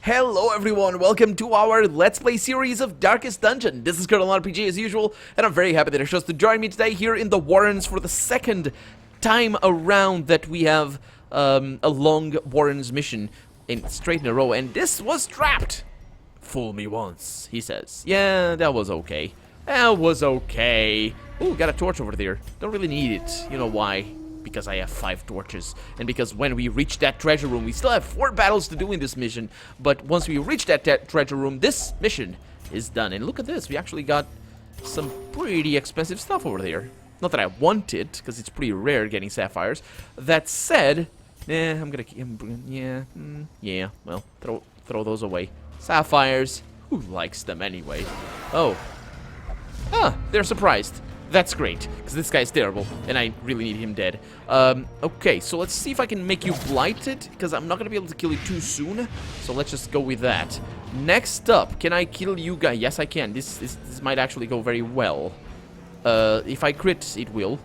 Hello everyone, welcome to our Let's Play series of Darkest Dungeon. This is Flagellant RPG as usual, and I'm very happy that you chose to join me today here in the Warrens for the second time around that we have a long Warrens mission straight in a row, and this was trapped. Fool me once, he says. Yeah, that was okay. That was okay. Ooh, got a torch over there. Don't really need it. You know why? Because I have 5 torches, and because when we reach that treasure room, we still have 4 battles to do in this mission, but once we reach that treasure room, this mission is done. And look at this, we actually got some pretty expensive stuff over there. Not that I want it, because it's pretty rare getting sapphires. That said, well, throw those away. Sapphires, who likes them anyway? Oh. Ah, they're surprised. That's great, because this guy's terrible, and I really need him dead. Okay, so let's see if I can make you blighted, because I'm not going to be able to kill you too soon, so let's just go with that. Next up, can I kill you guys? Yes, I can. This might actually go very well. If I crit, it will.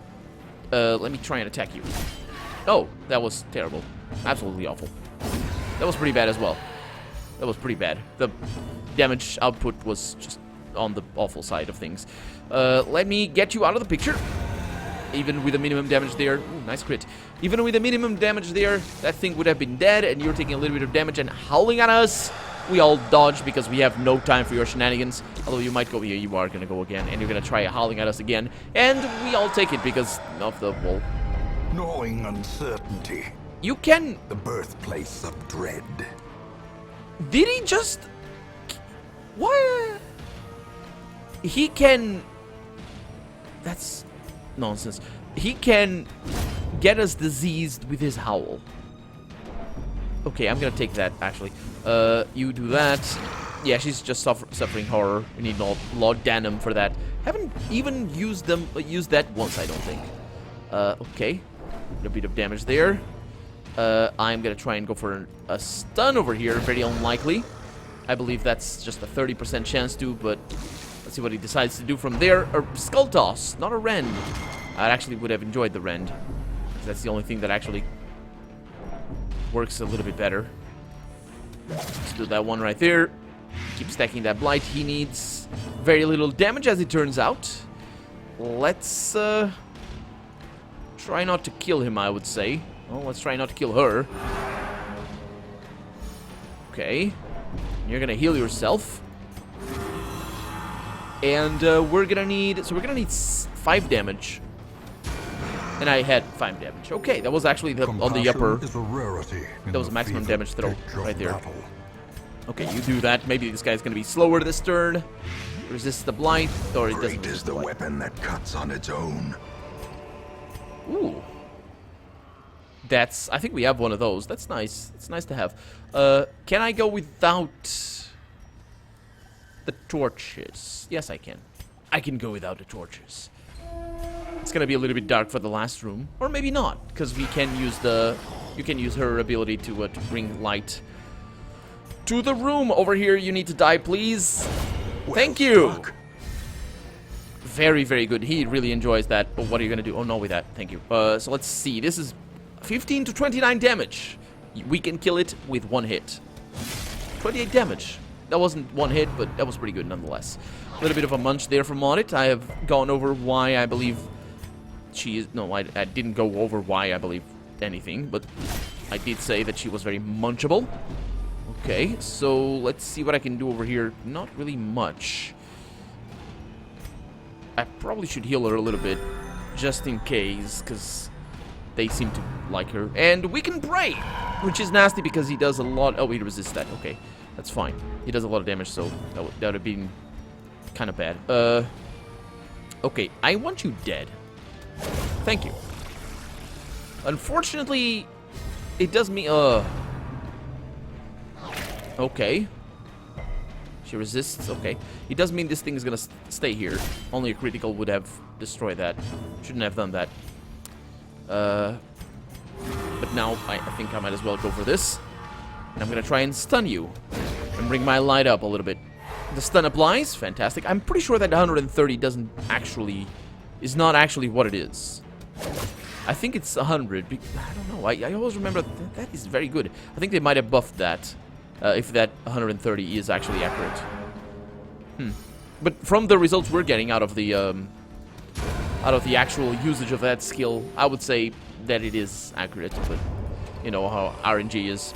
Let me try and attack you. Oh, that was terrible. Absolutely awful. That was pretty bad as well. That was pretty bad. The damage output was just on the awful side of things. Let me get you out of the picture. Even with the minimum damage there. Ooh, nice crit. Even with the minimum damage there, that thing would have been dead, and you're taking a little bit of damage and howling at us. We all dodge because we have no time for your shenanigans. Although you might go here, you are gonna go again, and you're gonna try howling at us again. And we all take it because of the wall. Gnawing uncertainty. You can... The birthplace of dread. Did he just... What? He can... That's nonsense. He can get us diseased with his howl. Okay, I'm gonna take that, actually. You do that. Yeah, she's just suffering horror. We need laudanum for that. Haven't even used that once, I don't think. Okay. A bit of damage there. I'm gonna try and go for a stun over here. Very unlikely. I believe that's just a 30% chance to, but... Let's see what he decides to do from there. A skull toss, not a rend. I actually would have enjoyed the rend. That's the only thing that actually works a little bit better. Let's do that one right there. Keep stacking that blight. He needs very little damage as it turns out. Let's try not to kill him, I would say. Well, let's try not to kill her. Okay. You're gonna heal yourself. And we're gonna need 5 damage. And I had 5 damage. Okay, that was actually on the upper. That was a maximum damage throw right there. Okay, you do that. Maybe this guy's gonna be slower this turn. Resist the blight, or it doesn't. Great is the weapon that cuts on its own. Ooh. I think we have one of those. That's nice. It's nice to have. Can I go without the torches? Yes, I can. I can go without the torches. It's gonna be a little bit dark for the last room, or maybe not, because we can use you can use her ability to bring light to the room. Over here, you need to die, please. Well, thank you. struck. Very, very good. He really enjoys that. But what are you gonna do? Oh no, with that. Thank you. So let's see. This is 15 to 29 damage. We can kill it with 1 hit. 28 damage. That wasn't 1 hit, but that was pretty good nonetheless. A little bit of a munch there from Audit. I have gone over why I believe she is... No, I didn't go over why I believe anything, but I did say that she was very munchable. Okay, so let's see what I can do over here. Not really much. I probably should heal her a little bit, just in case, because they seem to like her. And we can pray, which is nasty because he does a lot... Oh, he resists that. Okay. That's fine. He does a lot of damage, so that would have been kind of bad. Okay, I want you dead. Thank you. Unfortunately, it does me... Okay. She resists. Okay. It does mean this thing is gonna stay here. Only a critical would have destroyed that. Shouldn't have done that. But now I think I might as well go for this. And I'm gonna try and stun you. And bring my light up a little bit. The stun applies. Fantastic. I'm pretty sure that 130 is not actually what it is. I think it's 100. I don't know. I always remember that is very good. I think they might have buffed that. if that 130 is actually accurate. But from the results we're getting out of the actual usage of that skill, I would say that it is accurate. But you know how RNG is.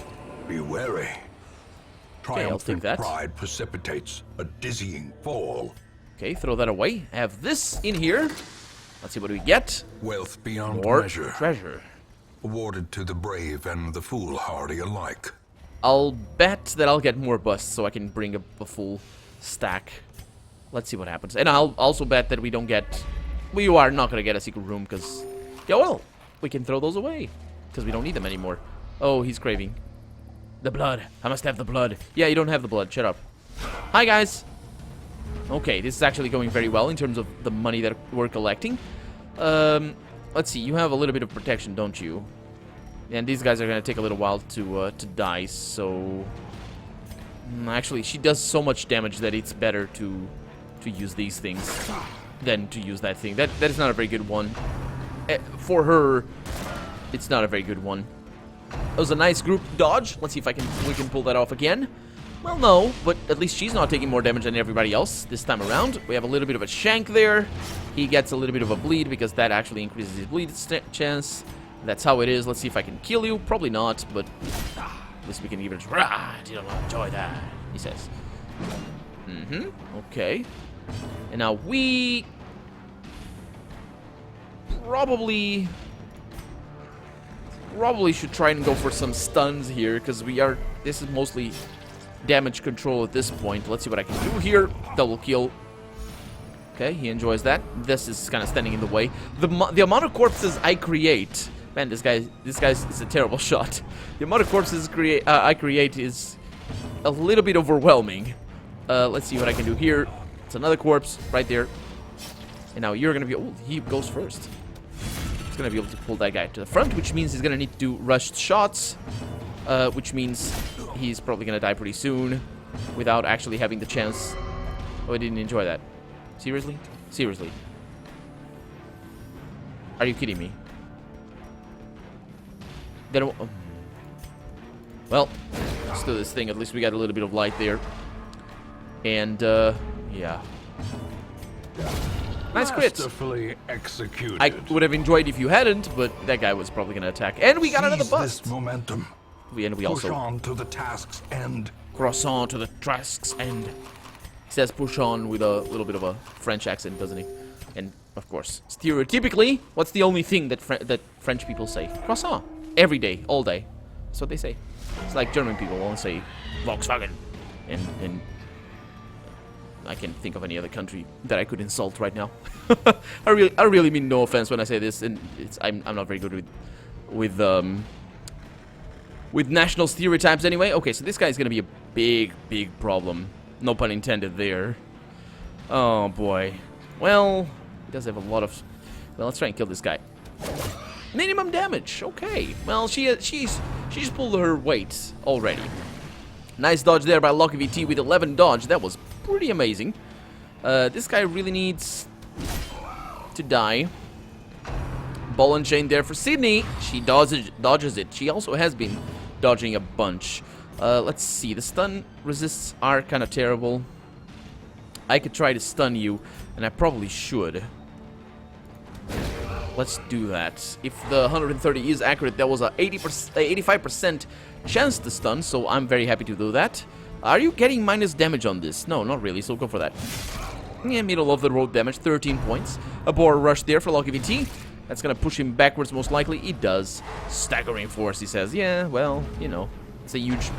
Be wary. Okay, I'll take Triumphant that. pride precipitates a dizzying fall. Okay, throw that away. I have this in here. Let's see what we get. Wealth beyond More measure, treasure. awarded to the brave and the foolhardy alike. I'll bet that I'll get more busts so I can bring up a full stack. Let's see what happens. And I'll also bet that we don't get... We are not going to get a secret room because... Yeah, well, we can throw those away because we don't need them anymore. Oh, he's craving. The blood. I must have the blood. Yeah, you don't have the blood. Shut up. Hi, guys. Okay, this is actually going very well in terms of the money that we're collecting. Let's see. You have a little bit of protection, don't you? And these guys are going to take a little while to die, so... Actually, she does so much damage that it's better to use these things than to use that thing. That is not a very good one. For her, it's not a very good one. It was a nice group dodge. Let's see if we can pull that off again. Well, no, but at least she's not taking more damage than everybody else this time around. We have a little bit of a shank there. He gets a little bit of a bleed because that actually increases his bleed chance. That's how it is. Let's see if I can kill you. Probably not, but at least we can even... I did not enjoy that, he says. Okay. And now we... Probably should try and go for some stuns here, because this is mostly damage control at this point. Let's see what I can do here. Double kill. Okay, he enjoys that. This is kind of standing in the way. The amount of corpses I create... Man, this guy is a terrible shot. The amount of corpses I create is a little bit overwhelming. Let's see what I can do here. It's another corpse right there. And now you're going to be... Oh, he goes first. He's going to be able to pull that guy to the front, which means he's going to need to do rushed shots. Which means he's probably going to die pretty soon without actually having the chance. Oh, I didn't enjoy that. Seriously? Seriously. Are you kidding me? Then, well, let's do this thing. At least we got a little bit of light there. And, yeah. Nice crit. Masterfully executed. I would have enjoyed if you hadn't, but that guy was probably going to attack. And we got another bust. This momentum. We Push also... on to the task's end. Croissant to the task's end. He says push on with a little bit of a French accent, doesn't he? And, of course, stereotypically, what's the only thing that French people say? Croissant. Every day, all day. That's what they say. It's like German people won't say Volkswagen. And I can't think of any other country that I could insult right now. I really mean no offense when I say this, and I'm not very good with national stereotypes anyway. Okay, so this guy is gonna be a big problem. No pun intended there. Oh boy. Well, he does have a lot of... Well, let's try and kill this guy. Minimum damage. Okay. Well, she's pulled her weight already. Nice dodge there by Lucky VT with 11 dodge. That was pretty amazing. This guy really needs to die. Ball and chain there for Sydney. She dodges it. She also has been dodging a bunch. Let's see. The stun resists are kind of terrible. I could try to stun you, and I probably should. Let's do that. If the 130 is accurate, that was a 85% chance to stun, so I'm very happy to do that. Are you getting minus damage on this? No, not really, so go for that. Yeah, middle of the road damage, 13 points. A boar rush there for Lucky VT. That's gonna push him backwards most likely. It does. Staggering force, he says. Yeah, well, you know, it's a huge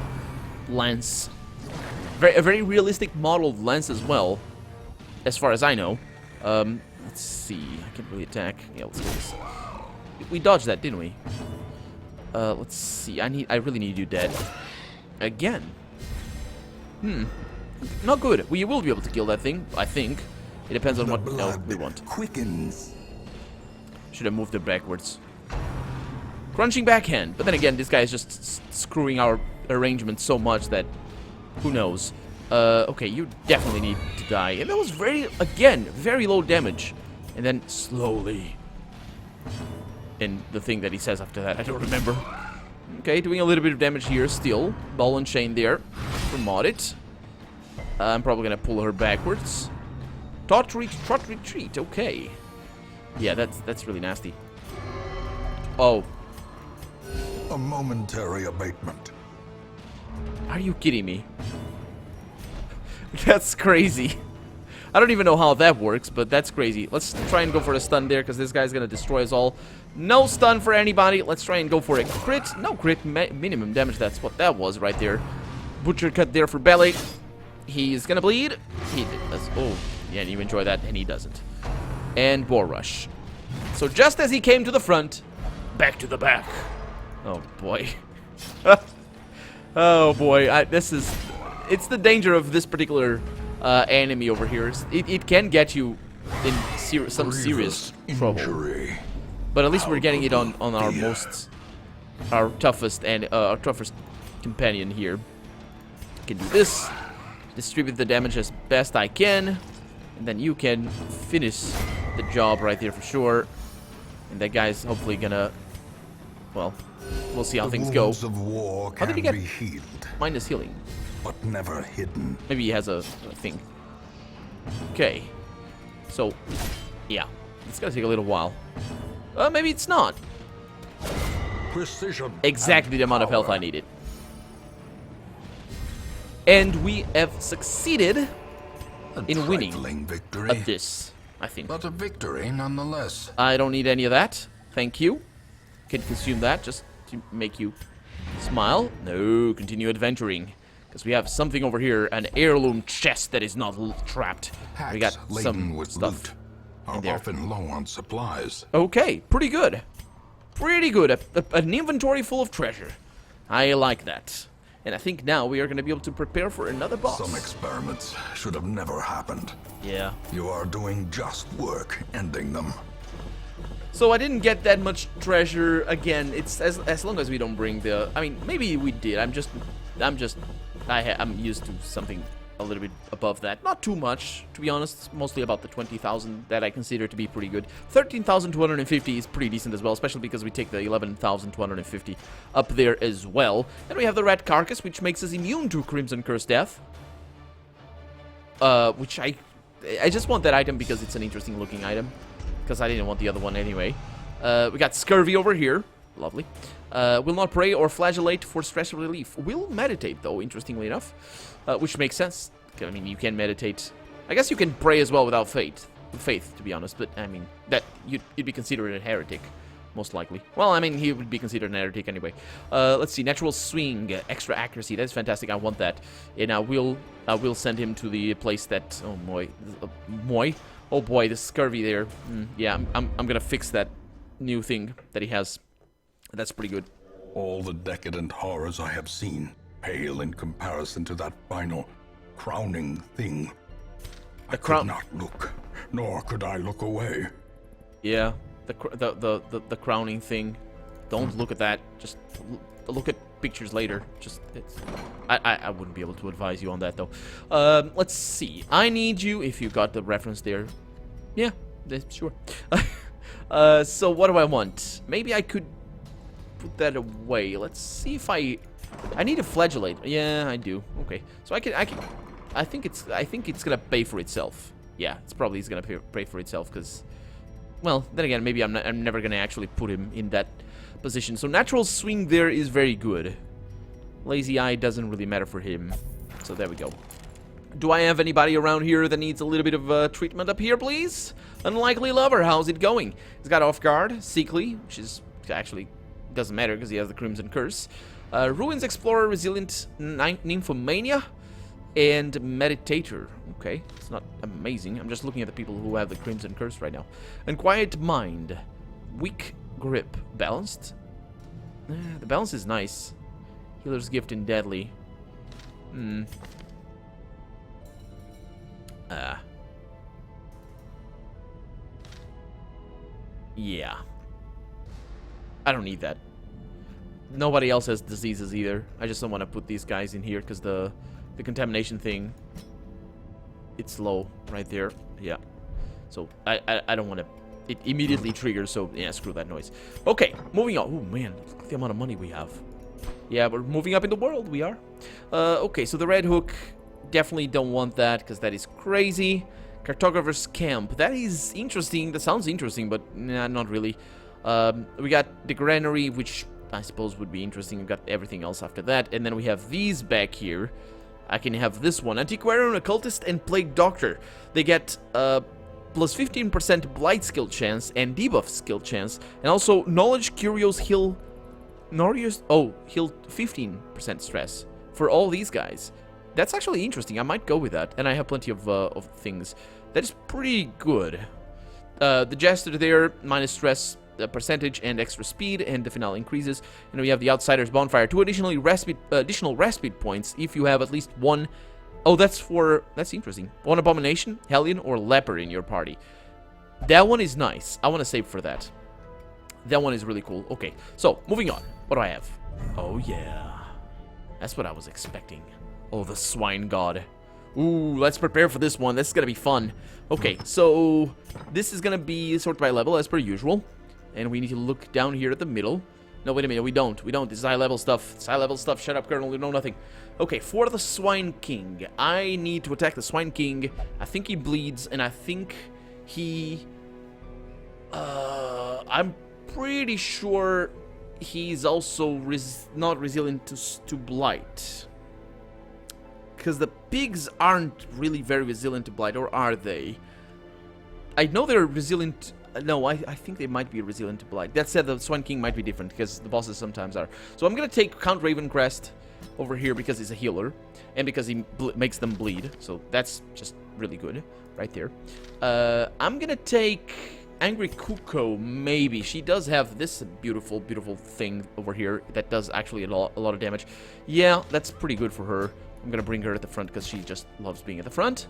lance. A very realistic modeled lance as well, as far as I know. Let's see. I can't really attack. Yeah, let's do this. We dodged that, didn't we? Let's see. I really need you dead. Again. Not good. We will be able to kill that thing, I think. It depends on what we want. Quickens. Should have moved it backwards. Crunching backhand. But then again, this guy is just screwing our arrangement so much that... Who knows? Okay, you definitely need to die. And that was very low damage. And then slowly. And the thing that he says after that, I don't remember. Okay, doing a little bit of damage here still. Ball and chain there for Maudit. I'm probably gonna pull her backwards. Trot retreat, okay. Yeah, that's really nasty. Oh. A momentary abatement. Are you kidding me? That's crazy. I don't even know how that works, but that's crazy. Let's try and go for a stun there, because this guy's gonna destroy us all. No stun for anybody. Let's try and go for a crit. No crit, minimum damage. That's what that was right there. Butcher cut there for belly. He's gonna bleed. He does. Oh, yeah, you enjoy that, and he doesn't. And Boar Rush. So just as he came to the front, back to the back. Oh, boy. Oh, boy. It's the danger of this particular enemy over here. It can get you in some serious trouble. But at least we're getting it on our toughest companion here. Can do this, distribute the damage as best I can, and then you can finish the job right there for sure. And that guy's hopefully gonna, well, we'll see how things go. How did he get minus healing? But never hidden. Maybe he has a thing. Okay. So, yeah. It's gonna take a little while. Maybe it's not. Precision. Exactly the amount of health I needed. And we have succeeded in winning victory. at this, I think. But a victory nonetheless. I don't need any of that. Thank you. Can consume that just to make you smile. No, continue adventuring. Because we have something over here, an heirloom chest that is not trapped. Packs we got some with stuff loot are often low on supplies. Okay, pretty good. Pretty good. An inventory full of treasure. I like that. And I think now we are going to be able to prepare for another boss. Some experiments should have never happened. Yeah. You are doing just work ending them. So I didn't get that much treasure. Again, it's as long as we don't bring the... I mean, maybe we did. I'm used to something a little bit above that. Not too much, to be honest. Mostly about the 20,000 that I consider to be pretty good. 13,250 is pretty decent as well, especially because we take the 11,250 up there as well. And we have the red carcass, which makes us immune to Crimson Curse death. Which I just want that item because it's an interesting looking item. Because I didn't want the other one anyway. We got Scurvy over here. Lovely. Will not pray or flagellate for stress relief. Will meditate, though, interestingly enough. Which makes sense. I mean, you can meditate. I guess you can pray as well without faith, to be honest. But, I mean, that you'd be considered a heretic, most likely. Well, I mean, he would be considered an heretic anyway. Let's see. Natural swing, extra accuracy. That's fantastic. I want that. And I will send him to the place that... Oh, boy. Oh, boy, the scurvy there. Yeah, I'm going to fix that new thing that he has. That's pretty good. All the decadent horrors I have seen pale in comparison to that final crowning thing. I could not look, nor could I look away. Yeah, the crowning thing. Don't look at that. Just look at pictures later. I wouldn't be able to advise you on that though. Let's see. I need you. If you got the reference there, yeah, sure. So what do I want? Maybe I could put that away. Let's see if I need a flagellate. Yeah, I do. Okay, so I think it's gonna pay for itself. Yeah, it's probably gonna pay for itself because, well, then again, maybe I'm never gonna actually put him in that position. So natural swing there is very good. Lazy eye doesn't really matter for him. So there we go. Do I have anybody around here that needs a little bit of treatment up here, please? Unlikely lover, how's it going? He's got off guard, sickly, which is actually doesn't matter because he has the Crimson Curse. Ruins Explorer, Resilient Nymphomania, and Meditator. Okay, it's not amazing. I'm just looking at the people who have the Crimson Curse right now. And Quiet Mind, Weak Grip, Balanced. The balance is nice. Healer's Gift and Deadly. Yeah. I don't need that. Nobody else has diseases either. I just don't want to put these guys in here because the contamination thing, it's low right there. Yeah. So I don't want to. It immediately triggers, so yeah, screw that noise. Okay, moving on. Oh man, look at the amount of money we have. Yeah, we're moving up in the world, we are. Okay, so the Red Hook, definitely don't want that, because that is crazy. Cartographer's Camp, that is interesting, that sounds interesting, but nah, not really. We got the Granary, which I suppose would be interesting. We got everything else after that, and then we have these back here. I can have this one, Antiquarian, Occultist, and Plague Doctor. They get plus 15% Blight skill chance and debuff skill chance, and also Knowledge Curios heal... heal 15% stress for all these guys. That's actually interesting. I might go with that, and I have plenty of things. That is pretty good. The Jester there, minus stress percentage and extra speed, and the finale increases. And we have the Outsider's Bonfire, 2 additional respite points if you have at least one. Oh, that's interesting. One Abomination, Hellion, or Leper in your party. That one is nice. I want to save for that. That one is really cool. Okay, so moving on. What do I have? Oh yeah, that's what I was expecting. Oh, the Swine God. Ooh, let's prepare for this one. This is gonna be fun. Okay, so this is gonna be sorted by level as per usual. And we need to look down here at the middle. No, wait a minute, we don't. This is high level stuff. It's high level stuff. Shut up, Colonel, you know nothing. Okay, for the Swine King, I need to attack the Swine King. I think he bleeds, and I think he... I'm pretty sure he's also not resilient to Blight. Because the pigs aren't really very resilient to Blight, or are they? I know they're resilient... No, I think they might be resilient to Blight. That said, the Swine King might be different, because the bosses sometimes are. So I'm going to take Count Ravencrest over here because he's a healer, and because he makes them bleed. So that's just really good, right there. I'm going to take Angry Kuko, maybe. She does have this beautiful, beautiful thing over here that does actually a lot of damage. Yeah, that's pretty good for her. I'm going to bring her at the front because she just loves being at the front.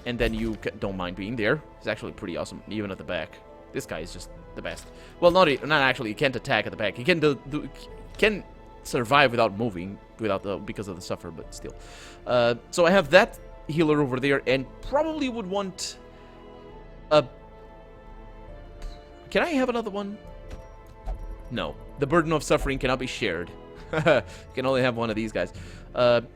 And then you don't mind being there. It's actually pretty awesome, even at the back. This guy is just the best. Well, not actually. He can't attack at the back. He can survive without moving, because of the suffer, but still. So I have that healer over there, and probably would want a... Can I have another one? No. The burden of suffering cannot be shared. You can only have one of these guys.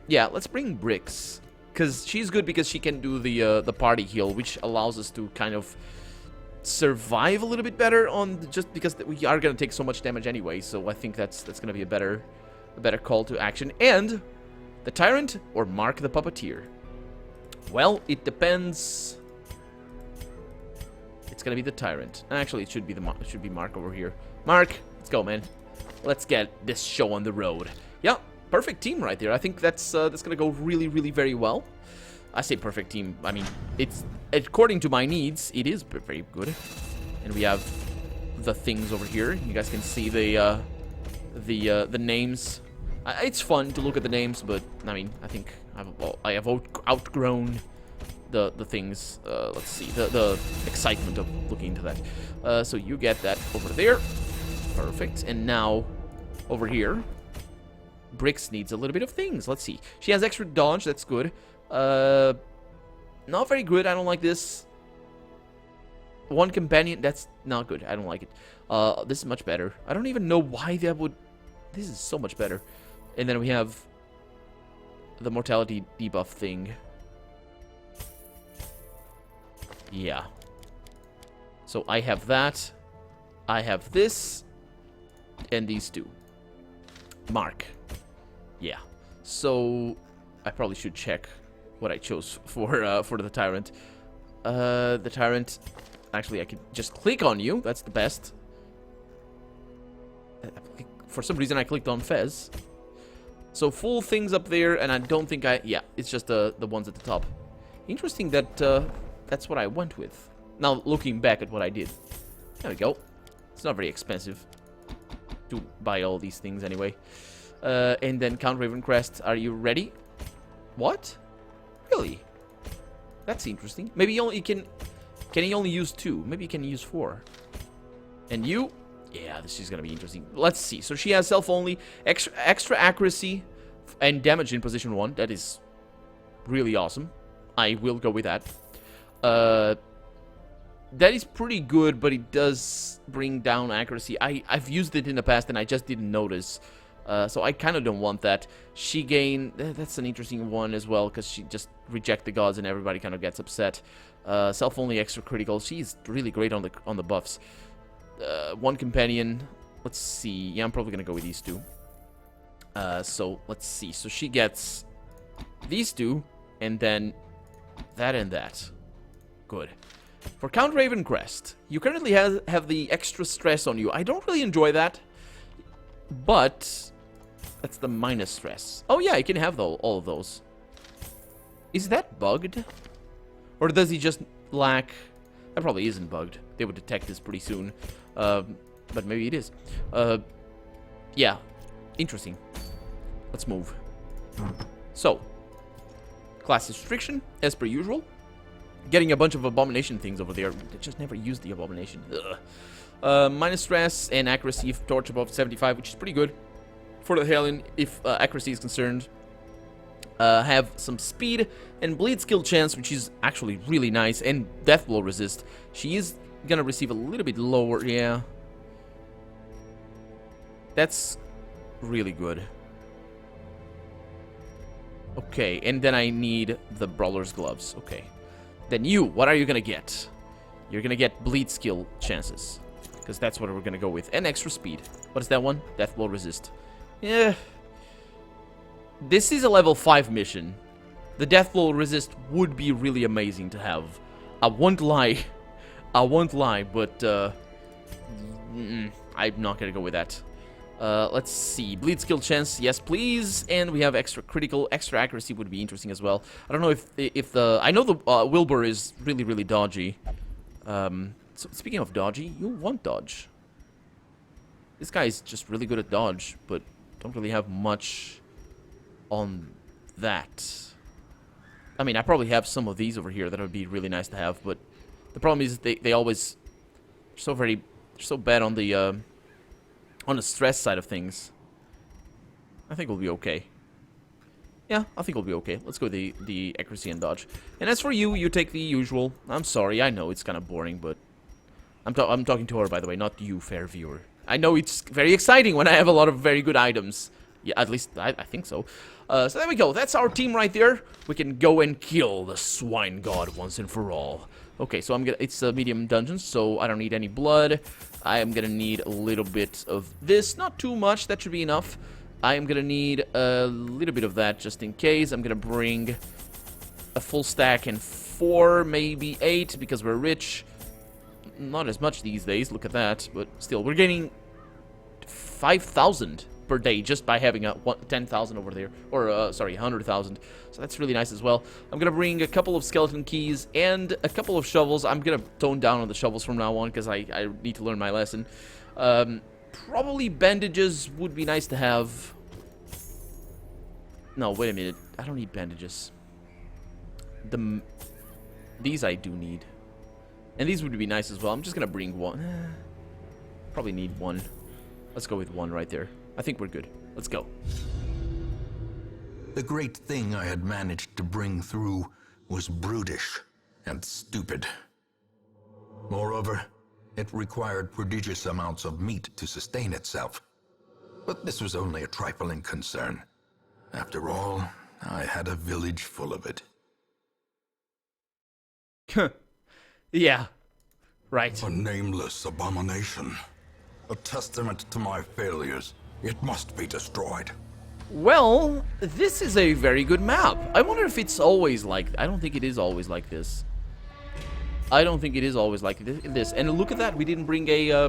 Yeah, let's bring Brix, because she's good because she can do the party heal, which allows us to kind of survive a little bit better on just because we are going to take so much damage anyway. So I think that's going to be a better call to action. And the Tyrant or Mark the Puppeteer. Well, it depends. It's going to be the Tyrant. Actually, it should be Mark over here. Mark, let's go, man. Let's get this show on the road. Yeah, perfect team right there. I think that's going to go really, really very well. I say perfect team. I mean, it's according to my needs. It is very good. And we have the things over here. You guys can see the names. It's fun to look at the names, but I mean, I think I have outgrown the things. Let's see, the excitement of looking into that. So you get that over there. Perfect. And now over here, Brix needs a little bit of things. Let's see. She has extra dodge. That's good. Not very good. I don't like this. One companion. That's not good. I don't like it. This is much better. I don't even know why that would... This is so much better. And then we have the mortality debuff thing. Yeah. So I have that. I have this. And these two. Mark. Yeah. So I probably should check what I chose for the Tyrant. The Tyrant. Actually, I could just click on you. That's the best. For some reason, I clicked on Fez. So full things up there, and I don't think I... Yeah, it's just the ones at the top. Interesting that that's what I went with. Now, looking back at what I did. There we go. It's not very expensive to buy all these things anyway. And then Count Ravencrest, are you ready? What? Really? That's interesting. Maybe he can he only use 2? Maybe he can use 4. And you? Yeah, this is gonna be interesting. Let's see. So she has self-only, extra accuracy, and damage in position 1. That is really awesome. I will go with that. That is pretty good, but it does bring down accuracy. I've used it in the past, and I just didn't notice. So I kind of don't want that. She gain... That's an interesting one as well, because she just reject the gods and everybody kind of gets upset. Self-only extra critical. She's really great on the buffs. One companion. Let's see. Yeah, I'm probably going to go with these two. So, let's see. So she gets these two, and then that and that. Good. For Count Ravencrest, you currently have the extra stress on you. I don't really enjoy that, but that's the minus stress. Oh yeah, you can have all of those. Is that bugged? Or does he just lack... That probably isn't bugged. They would detect this pretty soon. But maybe it is. Yeah. Interesting. Let's move. So. Class restriction, as per usual. Getting a bunch of abomination things over there. They just never used the abomination. Minus stress and accuracy if torch above 75, which is pretty good. For the Hellion, if accuracy is concerned. Have some speed and bleed skill chance, which is actually really nice, and death blow resist. She is gonna receive a little bit lower, yeah. That's really good. Okay, and then I need the Brawler's Gloves. Okay. Then you, what are you gonna get? You're gonna get bleed skill chances, because that's what we're gonna go with, and extra speed. What is that one? Death blow resist. Yeah. This is a level 5 mission. The death blow resist would be really amazing to have. I won't lie. I won't lie, but I'm not gonna go with that. Let's see. Bleed skill chance, yes please. And we have extra critical, extra accuracy would be interesting as well. I don't know if the... I know the Wilbur is really, really dodgy. So speaking of dodgy, you want dodge. This guy is just really good at dodge, but don't really have much on that. I mean, I probably have some of these over here that would be really nice to have, but the problem is they always they're so bad on the stress side of things. I think we'll be okay. Yeah, I think we'll be okay. Let's go the accuracy and dodge. And as for you, you take the usual. I'm sorry, I know it's kind of boring, but I'm talking to her, by the way, not you, fair viewer. I know it's very exciting when I have a lot of very good items. Yeah, at least I think so. So there we go. That's our team right there. We can go and kill the swine god once and for all. Okay, so it's a medium dungeon, so I don't need any blood. I am gonna need a little bit of this. Not too much. That should be enough. I am gonna need a little bit of that just in case. I'm gonna bring a full stack and 4, maybe 8, because we're rich. Not as much these days. Look at that. But still, we're getting 5,000 per day just by having a 10,000 over there, or sorry, 100,000. So that's really nice as well. I'm gonna bring a couple of skeleton keys and a couple of shovels. I'm gonna tone down on the shovels from now on because I need to learn my lesson. Probably bandages would be nice to have. No, wait a minute. I don't need bandages. These I do need, and these would be nice as well. I'm just gonna bring one. Probably need one. Let's go with one right there. I think we're good. Let's go. The great thing I had managed to bring through was brutish and stupid. Moreover, it required prodigious amounts of meat to sustain itself. But this was only a trifling concern. After all, I had a village full of it. Yeah. Right. A nameless abomination. A testament to my failures. It must be destroyed. Well, this is a very good map. I wonder if it's always like... I don't think it is always like this. I don't think it is always like this. And look at that, we didn't bring a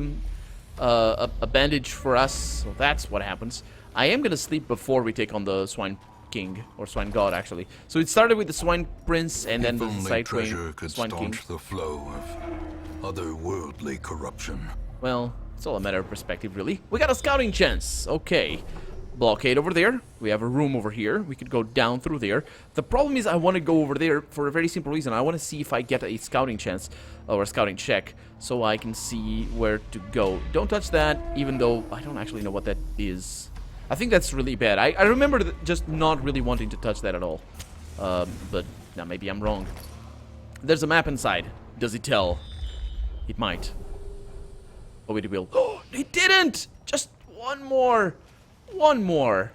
bandage for us, so that's what happens. I am gonna sleep before we take on the Swine King, or Swine God, actually. So it started with the Swine Prince, and then the Side treasure could Swine King. staunch the flow of otherworldly corruption. Well, it's all a matter of perspective, really. We got a scouting chance. Okay. Blockade over there. We have a room over here. We could go down through there. The problem is I want to go over there for a very simple reason. I want to see if I get a scouting chance or a scouting check so I can see where to go. Don't touch that, even though I don't actually know what that is. I think that's really bad. I remember just not really wanting to touch that at all. But now maybe I'm wrong. There's a map inside. Does it tell? It might. Oh, it will. Oh, it didn't! Just one more! One more.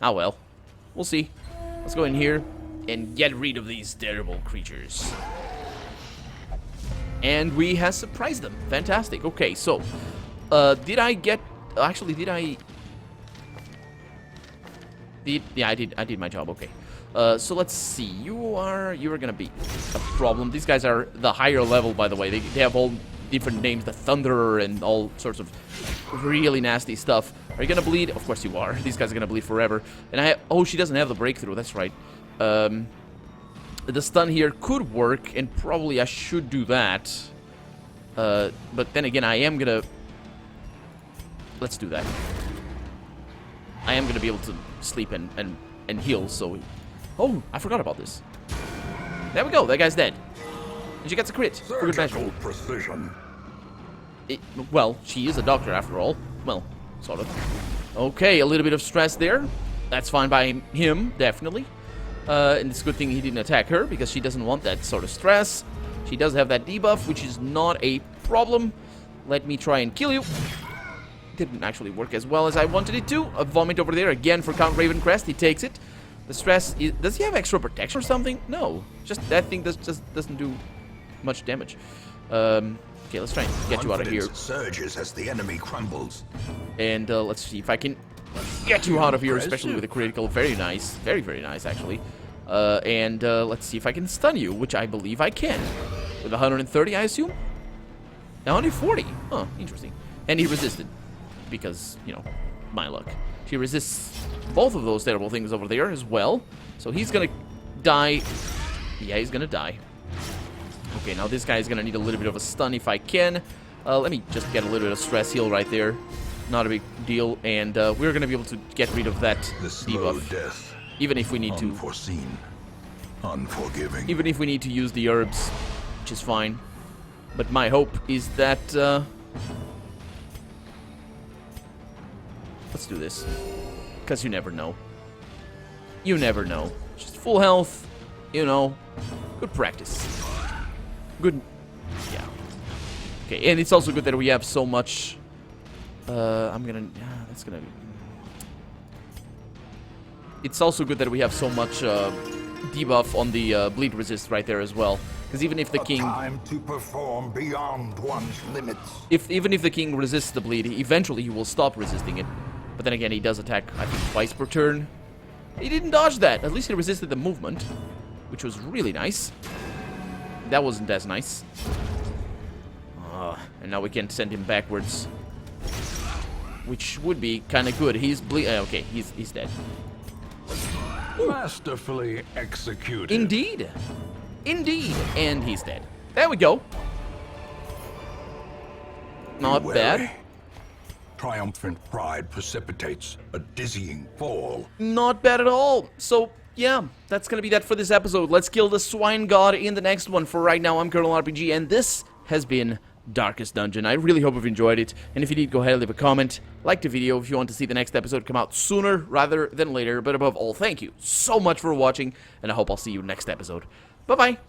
Ah, well. We'll see. Let's go in here and get rid of these terrible creatures. And we have surprised them. Fantastic. Okay, so did I get... Actually, did I... Yeah, I did my job. Okay. So let's see. You are gonna be a problem. These guys are the higher level, by the way. They have all different names, the Thunderer and all sorts of really nasty stuff. Are you gonna bleed? Of course you are. These guys are gonna bleed forever. And oh, she doesn't have the breakthrough. That's right. The stun here could work, and probably I should do that. But then again, I am gonna... Let's do that. I am gonna be able to sleep and heal, so... Oh, I forgot about this. There we go, that guy's dead. And she gets a crit. For good measure. Precision. Well, she is a doctor after all. Well, sort of. Okay, a little bit of stress there. That's fine by him, definitely. And it's a good thing he didn't attack her, because she doesn't want that sort of stress. She does have that debuff, which is not a problem. Let me try and kill you. Didn't actually work as well as I wanted it to. A vomit over there again for Count Ravencrest. He takes it. The stress is... Does he have extra protection or something? No. Just that thing just doesn't do much damage. Okay, let's try and get you out of here. Surges as the enemy crumbles. And let's see if I can get you out of here, especially with a critical. Very nice. Very, very nice, actually. And let's see if I can stun you, which I believe I can. With 130, I assume? 140. Huh, interesting. And he resisted. Because, you know, my luck. She resists both of those terrible things over there as well. So he's gonna die. Yeah, he's gonna die. Okay, now this guy is gonna need a little bit of a stun if I can. Let me just get a little bit of stress heal right there. Not a big deal. And we're gonna be able to get rid of that debuff. Death. Even if we need to. Unforeseen. Unforgiving. Even if we need to use the herbs, which is fine. But my hope is that... Let's do this. Because you never know. You never know. Just full health, you know. Good practice. Good. Yeah. Okay, and it's also good that we have so much... I'm gonna... Yeah, that's gonna... It's also good that we have so much debuff on the bleed resist right there as well. Because even if the king... Time to perform beyond one's limits. Even if the king resists the bleed, eventually he will stop resisting it. But then again, he does attack, I think, twice per turn. He didn't dodge that. At least he resisted the movement, which was really nice. That wasn't as nice. And now we can send him backwards, which would be kind of good. He's okay, he's dead. Masterfully executed. Indeed. Indeed. And he's dead. There we go. Not bad. Triumphant pride precipitates a dizzying fall. Not bad at all. So, yeah, that's gonna be that for this episode. Let's kill the swine god in the next one. For right now, I'm Colonel RPG, and this has been Darkest Dungeon. I really hope you've enjoyed it, and if you did, go ahead and leave a comment, like the video if you want to see the next episode come out sooner rather than later. But above all, thank you so much for watching, and I hope I'll see you next episode. Bye-bye.